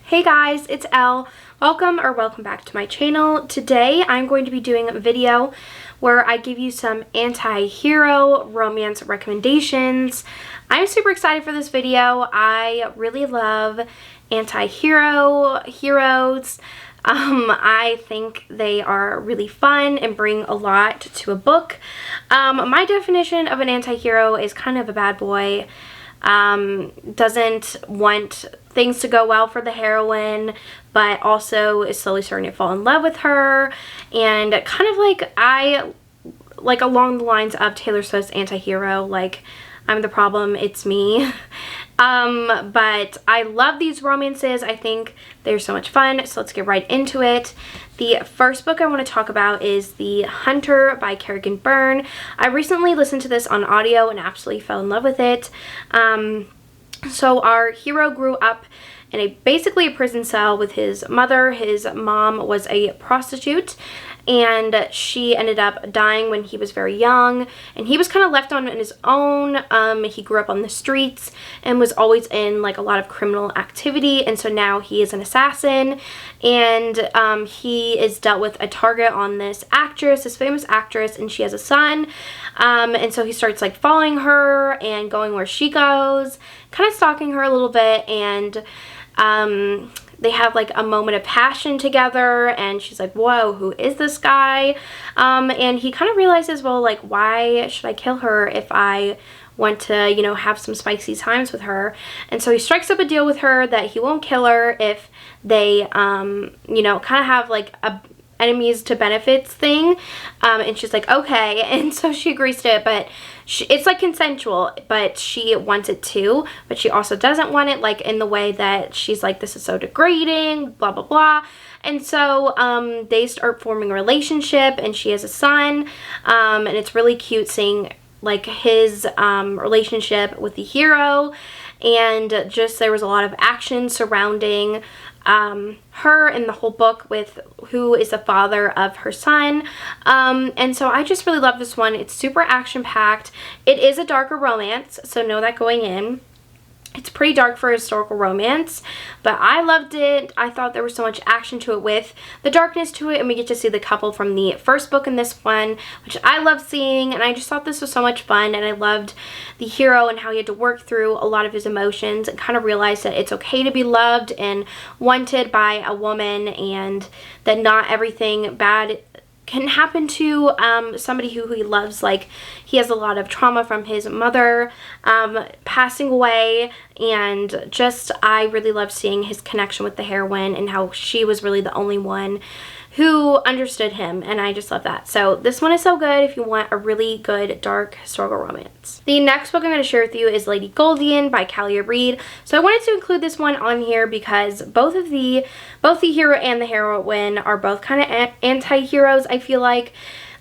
Hey guys, it's Elle. Welcome back to my channel. Today I'm going to be doing a video where I give you some anti-hero romance recommendations. I'm super excited for this video. I really love heroes. I think they are really fun and bring a lot to a book. My definition of an anti-hero is kind of a bad boy. Doesn't want things to go well for the heroine, but also is slowly starting to fall in love with her, and kind of like along the lines of Taylor Swift's anti-hero, like I'm the problem, it's me. But I love these romances. I think they're so much fun, so let's get right into it. The first book I want to talk about is The Hunter by Kerrigan Byrne. I recently listened to this on audio and absolutely fell in love with it. So our hero grew up in basically a prison cell with his mother. His mom was a prostitute, and she ended up dying when he was very young, and he was kind of left on his own. He grew up on the streets and was always in like a lot of criminal activity, and so now he is an assassin, and he is dealt with a target on this famous actress, and she has a son, and so he starts like following her and going where she goes, kind of stalking her a little bit, and they have like a moment of passion together, and she's like, whoa, who is this guy? And he kind of realizes, well, like, why should I kill her if I want to, you know, have some spicy times with her? And so he strikes up a deal with her that he won't kill her if they, you know, kind of have like a enemies to benefits thing, and she's like, okay, and so she agrees to it, but it's like consensual, but she wants it too, but she also doesn't want it, like in the way that she's like, this is so degrading, blah blah blah. And so they start forming a relationship, and she has a son, and it's really cute seeing like his relationship with the hero, and just there was a lot of action surrounding her in the whole book with who is the father of her son, and so I just really love this one. It's super action-packed. It is a darker romance, so know that going in. It's pretty dark for a historical romance, but I loved it. I thought there was so much action to it with the darkness to it, and we get to see the couple from the first book in this one, which I love seeing, and I just thought this was so much fun, and I loved the hero and how he had to work through a lot of his emotions and kind of realize that it's okay to be loved and wanted by a woman, and that not everything bad can happen to somebody who he loves. Like, he has a lot of trauma from his mother passing away, and just I really love seeing his connection with the heroine and how she was really the only one who understood him, and I just love that. So this one is so good if you want a really good dark historical romance. The next book I'm going to share with you is Lady Goldian by Callie Reed. So I wanted to include this one on here because both the hero and the heroine are both kind of anti-heroes. I feel like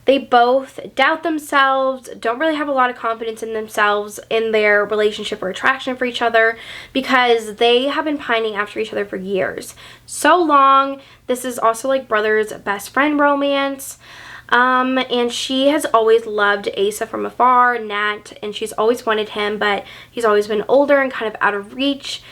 they both doubt themselves, don't really have a lot of confidence in themselves, in their relationship or attraction for each other, because they have been pining after each other for years. So long. This is also like brother's best friend romance. And she has always loved Asa from afar, Nat, and she's always wanted him, but he's always been older and kind of out of reach.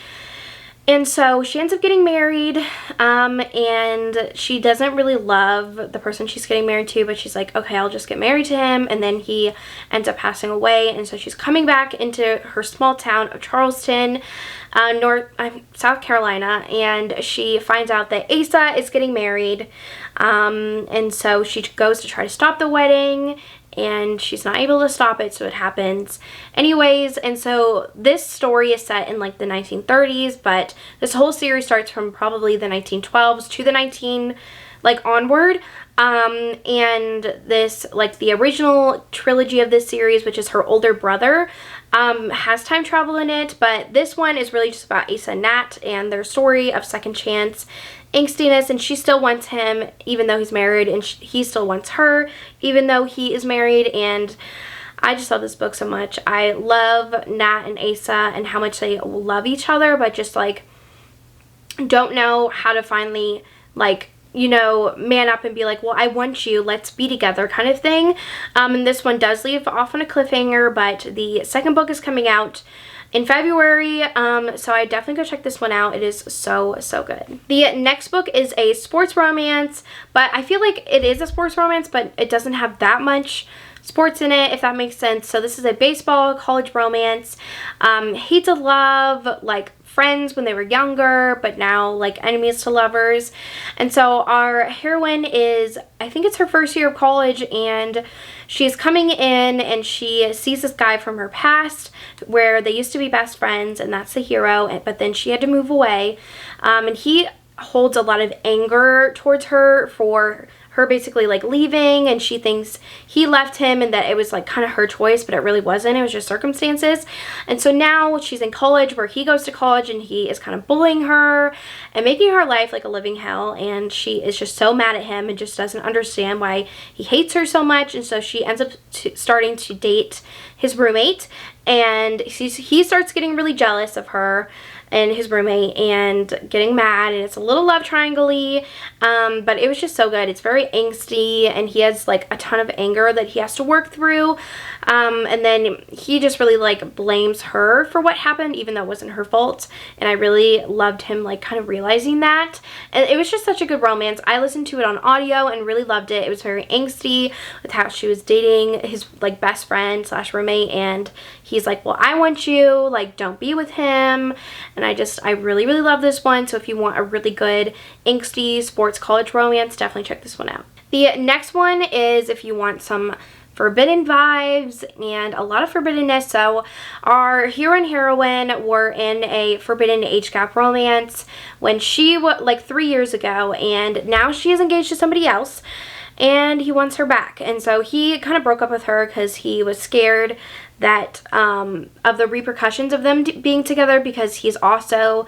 And so she ends up getting married, and she doesn't really love the person she's getting married to, but she's like, okay, I'll just get married to him, and then he ends up passing away, and so she's coming back into her small town of Charleston, South Carolina, and she finds out that Asa is getting married, and so she goes to try to stop the wedding, and she's not able to stop it, so it happens anyways. And so this story is set in like the 1930s, but this whole series starts from probably the 1912s to the onward. And this, like the original trilogy of this series, which is her older brother, has time travel in it, but this one is really just about Asa and Nat and their story of second chance angstiness, and she still wants him even though he's married, and he still wants her even though he is married. And I just love this book so much. I love Nat and Asa and how much they love each other, but just like don't know how to finally, like, you know, man up and be like, well, I want you, let's be together kind of thing. And this one does leave off on a cliffhanger, but the second book is coming out in February, so I definitely go check this one out. It is so good. The next book is a sports romance, but I feel like it is a sports romance, but it doesn't have that much sports in it, if that makes sense. So this is a baseball college romance. Hate to love, like friends when they were younger, but now like enemies to lovers. And so our heroine is, I think it's her first year of college, and she's coming in and she sees this guy from her past where they used to be best friends, and that's the hero, but then she had to move away. And he holds a lot of anger towards her for her basically like leaving, and she thinks he left him and that it was like kind of her choice, but it really wasn't. It was just circumstances. And so now she's in college where he goes to college, and he is kind of bullying her and making her life like a living hell, and she is just so mad at him and just doesn't understand why he hates her so much. And so she ends up starting to date his roommate, and he starts getting really jealous of her and his roommate and getting mad, and it's a little love triangle-y, but it was just so good. It's very angsty, and he has like a ton of anger that he has to work through, and then he just really like blames her for what happened, even though it wasn't her fault. And I really loved him like kind of realizing that, and it was just such a good romance. I listened to it on audio and really loved it. It was very angsty with how she was dating his like best friend slash roommate, and he's like, well, I want you, like, don't be with him. And I really love this one. So if you want a really good angsty sports college romance, definitely check this one out. The next one is if you want some forbidden vibes and a lot of forbiddenness. So our hero and heroine were in a forbidden age gap romance when she was like 3 years ago, and now she is engaged to somebody else, and he wants her back. And so he kind of broke up with her because he was scared that of the repercussions of them being together, because he's also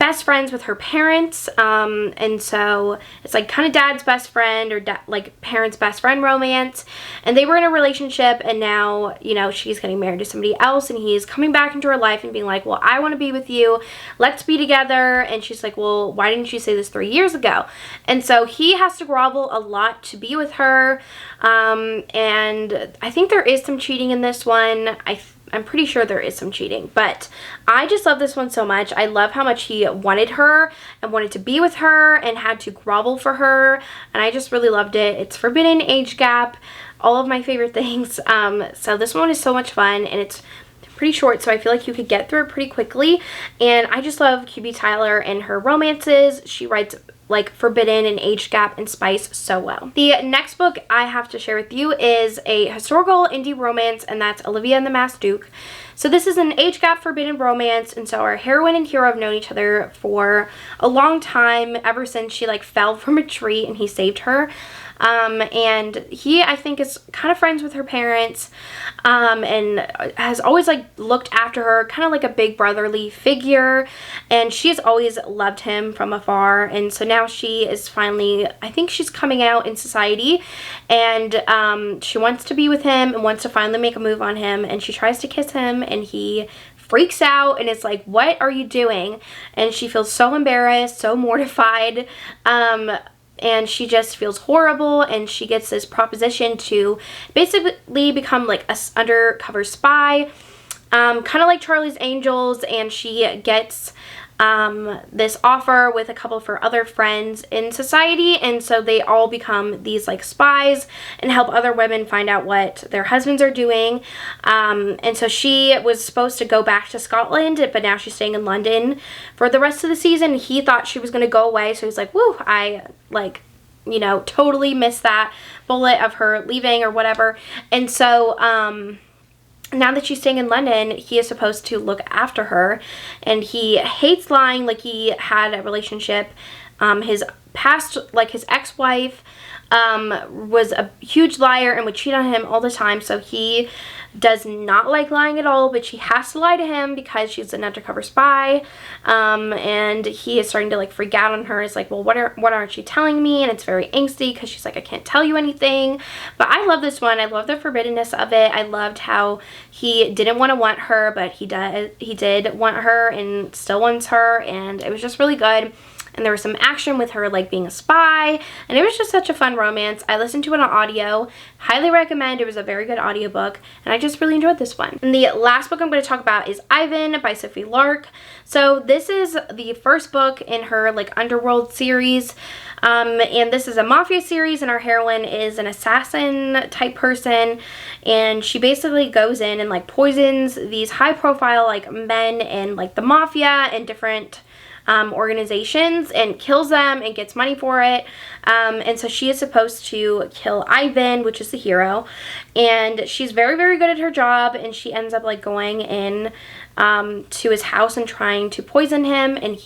best friends with her parents, and so it's like kind of dad's best friend or like parents' best friend romance. And they were in a relationship, and now, you know, she's getting married to somebody else, and he's coming back into her life and being like, well, I want to be with you, let's be together. And she's like, well, why didn't you say this 3 years ago? And so he has to grovel a lot to be with her, and I think there is some cheating in this one. I'm pretty sure there is some cheating, but I just love this one so much. I love how much he wanted her and wanted to be with her and had to grovel for her, and I just really loved it. It's forbidden age gap, all of my favorite things. So this one is so much fun, and it's pretty short, so I feel like you could get through it pretty quickly. And I just love QB Tyler and her romances. She writes like forbidden and age gap and spice so well. The next book I have to share with you is a historical indie romance, and that's Olivia and the Masked Duke. So this is an age gap forbidden romance, and so our heroine and hero have known each other for a long time, ever since she like fell from a tree and he saved her. And he, I think, is kind of friends with her parents, and has always like looked after her, kind of like a big brotherly figure, and she has always loved him from afar. And so now she is finally, I think she's coming out in society, and she wants to be with him and wants to finally make a move on him, and she tries to kiss him, and he freaks out and is like, what are you doing? And she feels so embarrassed, so mortified, and she just feels horrible, and she gets this proposition to basically become like a undercover spy, kind of like Charlie's Angels, and she gets this offer with a couple of her other friends in society, and so they all become these like spies and help other women find out what their husbands are doing. And so she was supposed to go back to Scotland, but now she's staying in London for the rest of the season. He thought she was going to go away, so he's like, woo, I like, you know, totally missed that bullet of her leaving or whatever. And so now that she's staying in London, he is supposed to look after her, and he hates lying. Like, he had a relationship, his past, like his ex-wife was a huge liar and would cheat on him all the time, so he does not like lying at all, but she has to lie to him because she's an undercover spy, and he is starting to like freak out on her. It's like, well, what aren't you telling me? And it's very angsty because she's like, I can't tell you anything. But I love this one. I love the forbiddenness of it. I loved how he didn't want her, but he did want her and still wants her, and it was just really good. and there was some action with her like being a spy, and it was just such a fun romance. I listened to it on audio. Highly recommend. It was a very good audiobook, and I just really enjoyed this one. And the last book I'm going to talk about is Ivan by Sophie Lark. So this is the first book in her like Underworld series. And this is a mafia series, and our heroine is an assassin type person, and she basically goes in and like poisons these high profile like men in like the mafia and different organizations, and kills them and gets money for it. And so she is supposed to kill Ivan, which is the hero, and she's very, very good at her job, and she ends up like going in to his house and trying to poison him, and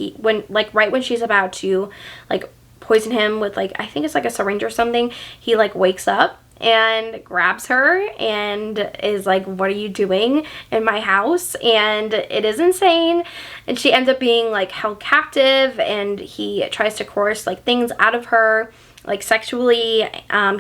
right when she's about to like poison him with like, I think it's like a syringe or something, he like wakes up and grabs her and is like, what are you doing in my house? And it is insane, and she ends up being like held captive, and he tries to coerce like things out of her, like sexually.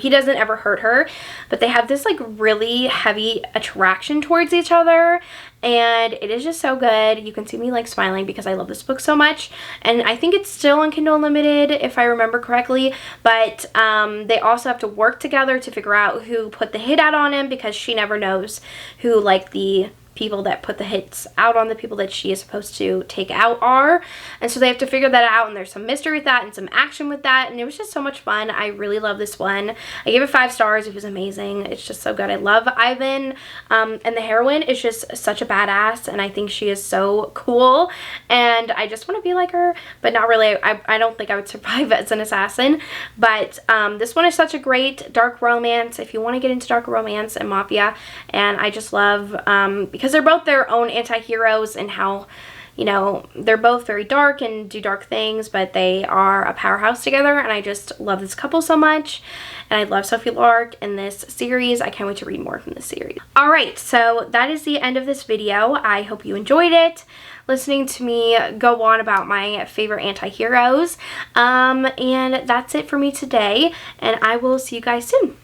He doesn't ever hurt her, but they have this like really heavy attraction towards each other, and it is just so good. You can see me like smiling because I love this book so much, and I think it's still on Kindle Unlimited if I remember correctly, but they also have to work together to figure out who put the hit out on him, because she never knows who like the people that put the hits out on the people that she is supposed to take out are, and so they have to figure that out, and there's some mystery with that and some action with that, and it was just so much fun. I really love this one. I gave it 5 stars. It was amazing. It's just so good. I love Ivan, and the heroine is just such a badass, and I think she is so cool, and I just want to be like her, but not really. I don't think I would survive as an assassin, but this one is such a great dark romance if you want to get into dark romance and mafia, and I just love because they're both their own anti-heroes, and how, you know, they're both very dark and do dark things, but they are a powerhouse together, and I just love this couple so much, and I love Sophie Lark in this series. I can't wait to read more from this series. Alright, so that is the end of this video. I hope you enjoyed it, listening to me go on about my favorite anti-heroes, and that's it for me today, and I will see you guys soon.